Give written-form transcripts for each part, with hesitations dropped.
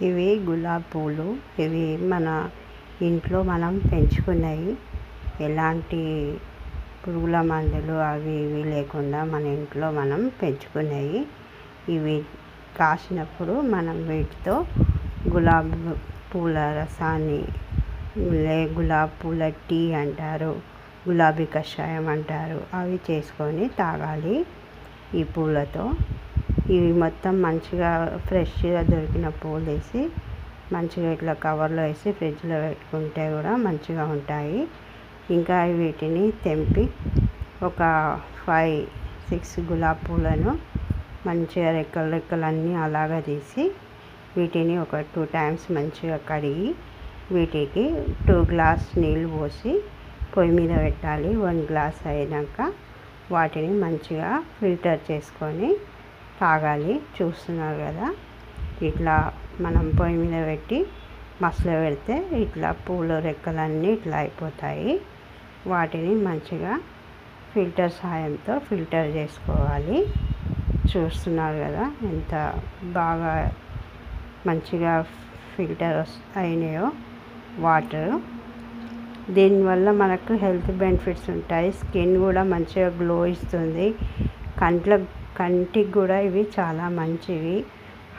ఇవి గులాబీ పూలు. ఇవి మన ఇంట్లో మనం పెంచుకున్నాయి. ఎలాంటి పురుగుల మందులు అవి ఇవి లేకుండా మన ఇంట్లో మనం పెంచుకున్నాయి. ఇవి కాసినప్పుడు మనం వీటితో గులాబీ పూల రసాన్ని, గులాబీ పూల టీ అంటారు, గులాబీ కషాయం అంటారు, అవి చేసుకొని తాగాలి ఈ పూలతో. ఇవి మొత్తం మంచిగా ఫ్రెష్గా దొరికిన పూలు వేసి మంచిగా ఇట్లా కవర్లో వేసి ఫ్రిడ్జ్లో పెట్టుకుంటే కూడా మంచిగా ఉంటాయి. ఇంకా వీటిని తెంపి ఒక 5-6 గులాబీ పూలను మంచిగా రెక్కలన్నీ అలాగా తీసి వీటిని ఒక 2 times మంచిగా కడిగి వీటికి 2 గ్లాస్ నీళ్ళు పోసి పొయ్యి మీద పెట్టాలి. 1 గ్లాస్ అయినాక వాటిని మంచిగా ఫిల్టర్ చేసుకొని తాగాలి. చూస్తున్నారు కదా, ఇట్లా మనం పొయ్యి మీద పెట్టి మసల పెడితే ఇట్లా పూల రెక్కలన్నీ ఇట్లా అయిపోతాయి. వాటిని మంచిగా ఫిల్టర్ సాయంతో ఫిల్టర్ చేసుకోవాలి. చూస్తున్నారు కదా ఎంత బాగా మంచిగా ఫిల్టర్ అయినాయో వాటర్. దీనివల్ల మనకు హెల్త్ బెనిఫిట్స్ ఉంటాయి. స్కిన్ కూడా మంచిగా గ్లో ఇస్తుంది. కంటికి కూడా ఇవి చాలా మంచివి.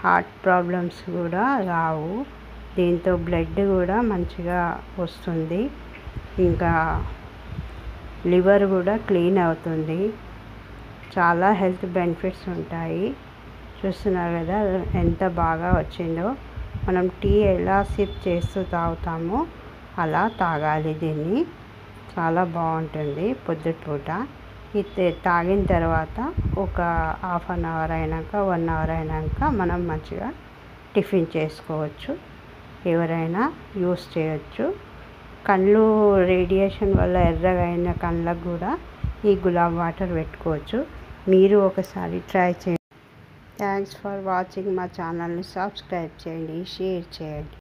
హార్ట్ ప్రాబ్లమ్స్ కూడా రావు. దీంతో బ్లడ్ కూడా మంచిగా వస్తుంది. ఇంకా లివర్ కూడా క్లీన్ అవుతుంది. చాలా హెల్త్ బెనిఫిట్స్ ఉంటాయి. చూస్తున్నారు కదా ఎంత బాగా వచ్చిందో. మనం టీ ఎలా సిప్ చేస్తూ తాగుతామో అలా తాగాలి దీన్ని. చాలా బాగుంటుంది పొద్దుపూట. ఇది తాగిన తర్వాత ఒక 1/2 hour అయినాక 1 hour అయినాక మనం మంచిగా టిఫిన్ చేసుకోవచ్చు. ఎవరైనా యూస్ చేయొచ్చు. కళ్ళు రేడియేషన్ వల్ల ఎర్రగా అయిన కళ్ళకు కూడా ఈ గులాబీ వాటర్ పెట్టుకోవచ్చు. మీరు ఒకసారి ట్రై చేయండి. Thanks for watching. మా ఛానల్ని సబ్స్క్రైబ్ చేయండి, షేర్ చేయండి.